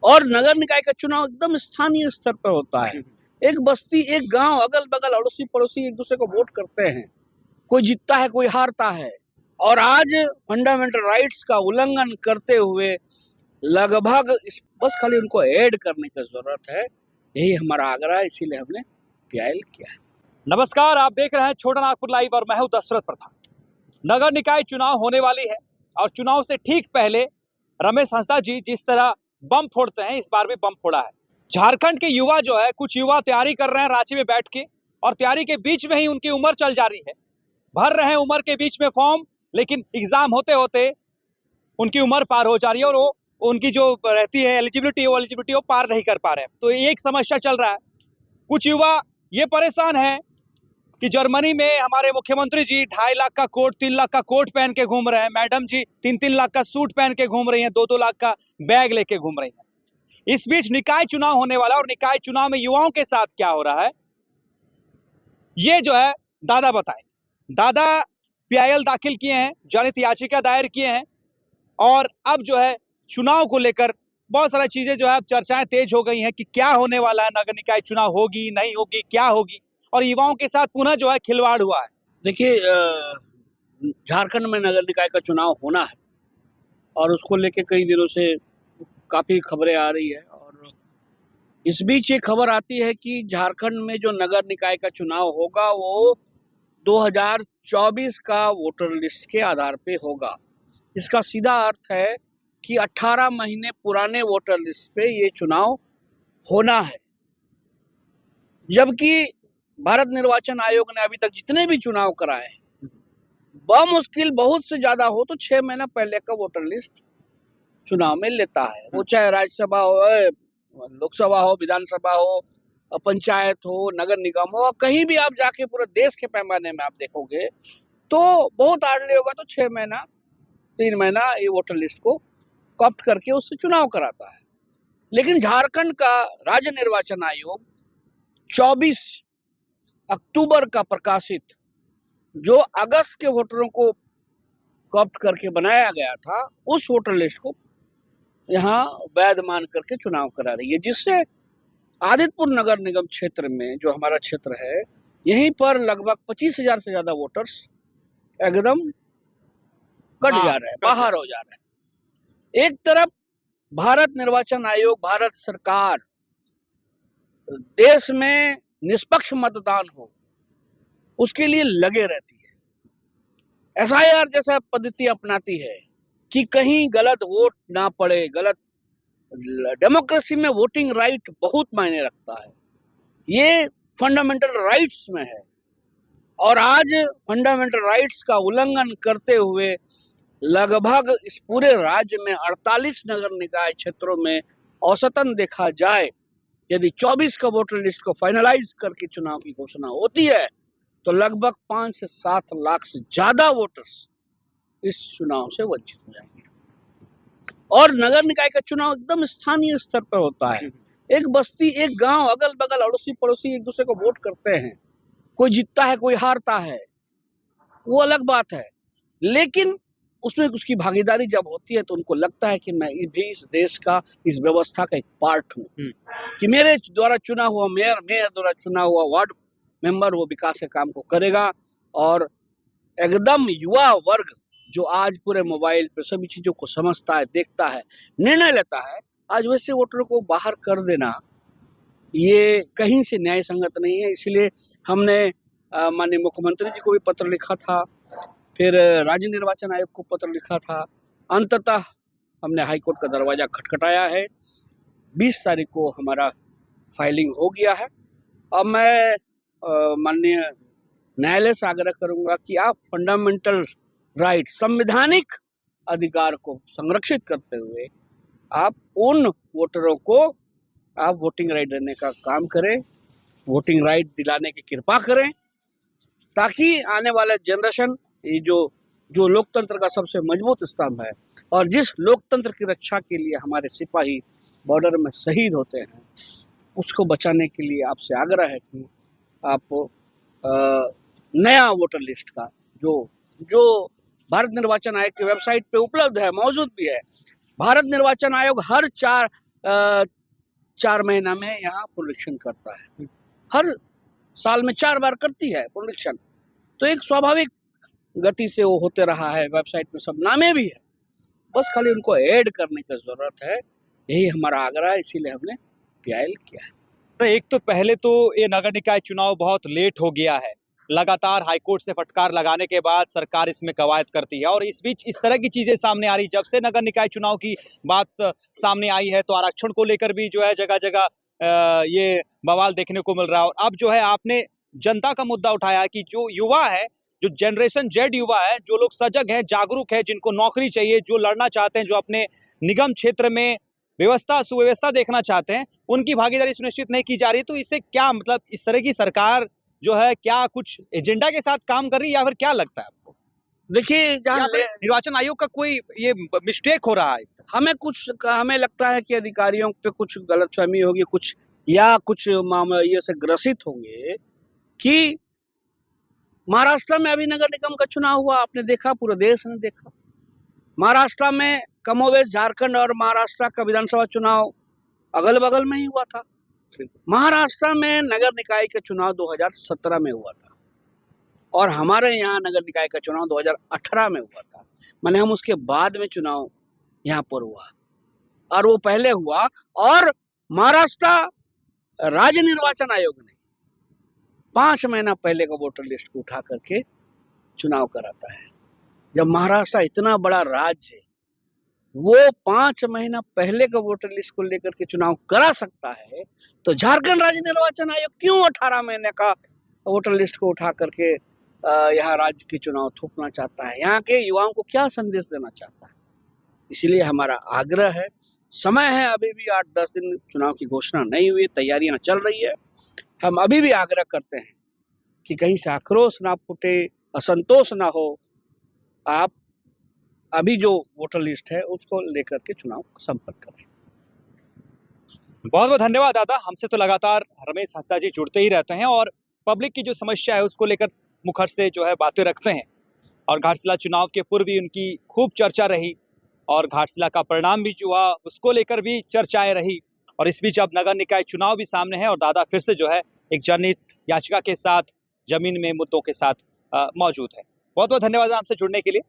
और नगर निकाय का चुनाव एकदम स्थानीय स्तर पर होता है। एक बस्ती, एक गांव, अगल बगल अड़ोसी पड़ोसी एक दूसरे को वोट करते हैं, कोई जीतता है कोई हारता है। और आज फंडामेंटल राइट्स का उल्लंघन करते हुए लगभग बस खाली उनको ऐड करने की जरूरत है, यही हमारा आग्रह है, इसीलिए हमने पीआईएल किया है। नमस्कार, आप देख रहे हैं छोटा नागपुर लाइव और मैं हूं दशरथ प्रधान। नगर निकाय चुनाव होने वाली है और चुनाव से ठीक पहले रमेश हंसदा जी जिस तरह बम फोड़ते हैं, इस बार भी बम फोड़ा है। झारखंड के युवा जो है, कुछ युवा तैयारी कर रहे हैं रांची में बैठ के, और तैयारी के बीच में ही उनकी उम्र चल जा रही है। भर रहे हैं उम्र के बीच में फॉर्म, लेकिन एग्जाम होते होते उनकी उम्र पार हो जा रही है और वो उनकी जो रहती है एलिजिबिलिटी वो पार नहीं कर पा रहे हैं। तो ये एक समस्या चल रहा है। कुछ युवा ये परेशान है कि जर्मनी में हमारे मुख्यमंत्री जी 2.5 लाख का कोट, 3 लाख का कोट पहन के घूम रहे हैं। मैडम जी 3-3 लाख का सूट पहन के घूम रही हैं, 2-2 लाख का बैग लेके घूम रही हैं। इस बीच निकाय चुनाव होने वाला, और निकाय चुनाव में युवाओं के साथ क्या हो रहा है, ये जो है दादा बताए। दादा पीआईएल दाखिल किए हैं, जनहित याचिका दायर किए हैं, और अब जो है चुनाव को लेकर बहुत सारी चीजें जो है अब चर्चाएं तेज हो गई हैं कि क्या होने वाला है, नगर निकाय चुनाव होगी नहीं होगी, क्या होगी, और युवाओं के साथ पुनः जो है खिलवाड़ हुआ है। देखिए, झारखंड में नगर निकाय का चुनाव होना है और उसको लेके कई दिनों से काफी खबरें आ रही है। और इस बीच ये खबर आती है कि झारखंड में जो नगर निकाय का चुनाव होगा वो 2024 का वोटर लिस्ट के आधार पे होगा। इसका सीधा अर्थ है कि 18 महीने पुराने वोटर लिस्ट पे ये चुनाव होना है। जबकि भारत निर्वाचन आयोग ने अभी तक जितने भी चुनाव कराए हैं, बमुश्किल बहुत से ज्यादा हो तो 6 महीना पहले का वोटर लिस्ट चुनाव में लेता है। वो चाहे राज्यसभा हो, लोकसभा हो, विधानसभा हो, पंचायत हो, नगर निगम हो, कहीं भी आप जाके पूरे देश के पैमाने में आप देखोगे तो बहुत हार्डली होगा तो 6 महीना 3 महीना ये वोटर लिस्ट को कॉप्ट करके उससे चुनाव कराता है। लेकिन झारखंड का राज्य निर्वाचन आयोग 24 अक्टूबर का प्रकाशित जो अगस्त के वोटरों को कॉप्ट करके बनाया गया था, उस वोटर लिस्ट को यहाँ वैध मान करके चुनाव करा रही है, जिससे आदित्यपुर नगर निगम क्षेत्र में जो हमारा क्षेत्र है, यहीं पर लगभग 25,000 से ज्यादा वोटर्स एकदम कट जा रहे हैं, बाहर हो जा रहे हैं। एक तरफ भारत निर्वाचन आयोग, भारत सरकार देश में निष्पक्ष मतदान हो उसके लिए लगे रहती है, एसआईआर जैसा पद्धति अपनाती है कि कहीं गलत वोट ना पड़े। गलत डेमोक्रेसी में वोटिंग राइट बहुत मायने रखता है, ये फंडामेंटल राइट्स में है। और आज फंडामेंटल राइट्स का उल्लंघन करते हुए लगभग इस पूरे राज्य में 48 नगर निकाय क्षेत्रों में औसतन देखा जाए, यदि 24 का वोटर लिस्ट को फाइनलाइज करके चुनाव की घोषणा होती है तो लगभग 5 से 7 लाख से ज्यादा वोटर्स इस चुनाव से वंचित हो जाएंगे। और नगर निकाय का चुनाव एकदम स्थानीय स्तर पर होता है। एक बस्ती, एक गांव, अगल बगल अड़ोसी पड़ोसी एक दूसरे को वोट करते हैं, कोई जीतता है कोई हारता है, वो अलग बात है। लेकिन उसमें उसकी भागीदारी जब होती है तो उनको लगता है कि मैं भी इस देश का, इस व्यवस्था का एक पार्ट हूँ, कि मेरे द्वारा चुना हुआ मेयर, मेरे द्वारा चुना हुआ वार्ड मेंबर वो विकास के काम को करेगा। और एकदम युवा वर्ग जो आज पूरे मोबाइल पे सभी चीजों को समझता है, देखता है, निर्णय लेता है, आज वैसे वोटरों को बाहर कर देना ये कहीं से न्याय संगत नहीं है। इसलिए हमने माननीय मुख्यमंत्री जी को भी पत्र लिखा था, फिर राज्य निर्वाचन आयोग को पत्र लिखा था, अंततः हमने हाईकोर्ट का दरवाजा खटखटाया है। 20 तारीख को हमारा फाइलिंग हो गया है। अब मैं माननीय न्यायालय से आग्रह करूंगा कि आप फंडामेंटल राइट, संवैधानिक अधिकार को संरक्षित करते हुए आप उन वोटरों को आप वोटिंग राइट देने का काम करें, वोटिंग राइट दिलाने की कृपा करें, ताकि आने वाला जनरेशन, ये जो लोकतंत्र का सबसे मजबूत स्तंभ है और जिस लोकतंत्र की रक्षा के लिए हमारे सिपाही बॉर्डर में शहीद होते हैं, उसको बचाने के लिए आपसे आग्रह है कि आप नया वोटर लिस्ट का जो भारत निर्वाचन आयोग की वेबसाइट पे उपलब्ध है, मौजूद भी है। भारत निर्वाचन आयोग हर 4 महीना में यहाँ पुनरीक्षण करता है। हर साल में 4 बार करती है पुनरीक्षण। तो एक स्वाभाविक गति से वो होते रहा है, वेबसाइट में सब नामे भी है, बस खाली उनको ऐड करने की जरूरत है। यही हमारा आग्रह है, इसीलिए हमने पीआईएल किया है। तो एक तो पहले तो ये नगर निकाय चुनाव बहुत लेट हो गया है, लगातार हाईकोर्ट से फटकार लगाने के बाद सरकार इसमें कवायद करती है और इस बीच इस तरह की चीजें सामने आ रही। जब से नगर निकाय चुनाव की बात सामने आई है तो आरक्षण को लेकर भी जो है जगह जगह ये बवाल देखने को मिल रहा है। और अब जो है आपने जनता का मुद्दा उठाया कि जो युवा है, जो जनरेशन जेड युवा है, जो लोग सजग है, जागरूक है, जिनको नौकरी चाहिए, जो लड़ना चाहते हैं, जो अपने निगम क्षेत्र में व्यवस्था सुव्यवस्था देखना चाहते हैं, उनकी भागीदारी सुनिश्चित नहीं की जा रही। तो इससे क्या मतलब, इस तरह की सरकार जो है क्या कुछ एजेंडा के साथ काम कर रही है या फिर क्या लगता है आपको? देखिए, जहाँ निर्वाचन आयोग का कोई ये मिस्टेक हो रहा है इस तरह? हमें लगता है कि अधिकारियों पे कुछ गलतफहमी होगी, कुछ मामले से ग्रसित होंगे कि महाराष्ट्र में अभी नगर निगम का चुनाव हुआ, आपने देखा, पूरे देश ने देखा। महाराष्ट्र में कमोवेश झारखंड और महाराष्ट्र का विधानसभा चुनाव अगल बगल में ही हुआ था। महाराष्ट्र में नगर निकाय का चुनाव 2017 में हुआ था और हमारे यहाँ नगर निकाय का चुनाव 2018 में हुआ था। माने हम उसके बाद में चुनाव यहाँ पर हुआ और वो पहले हुआ। और महाराष्ट्र राज्य निर्वाचन आयोग ने 5 महीना पहले का वोटर लिस्ट को उठा करके चुनाव कराता है। जब महाराष्ट्र इतना बड़ा राज्य है, वो 5 महीना पहले का वोटर लिस्ट को लेकर के चुनाव करा सकता है, तो झारखंड राज्य निर्वाचन आयोग क्यों 18 महीने का वोटर लिस्ट को उठा करके यहाँ राज्य के चुनाव थोपना चाहता है? यहाँ के युवाओं को क्या संदेश देना चाहता है? इसीलिए हमारा आग्रह है, समय है, अभी भी 8-10 दिन चुनाव की घोषणा नहीं हुई, तैयारियां चल रही है। हम अभी भी आग्रह करते हैं कि कहीं से आक्रोश ना फूटे, असंतोष ना हो। आप अभी जो वोटर लिस्ट है उसको लेकर के चुनाव संपन्न करें। बहुत बहुत धन्यवाद दादा। हमसे तो लगातार रमेश हंसदा जी जुड़ते ही रहते हैं और पब्लिक की जो समस्या है उसको लेकर मुखर से जो है बातें रखते हैं। और घाटशिला चुनाव के पूर्व भी उनकी खूब चर्चा रही और घाटशिला का परिणाम भी जो हुआ उसको लेकर भी चर्चाएं रही। और इस बीच अब नगर निकाय चुनाव भी सामने है और दादा फिर से जो है एक जनहित याचिका के साथ, जमीन में मुद्दों के साथ मौजूद है। बहुत बहुत धन्यवाद हमसे जुड़ने के लिए।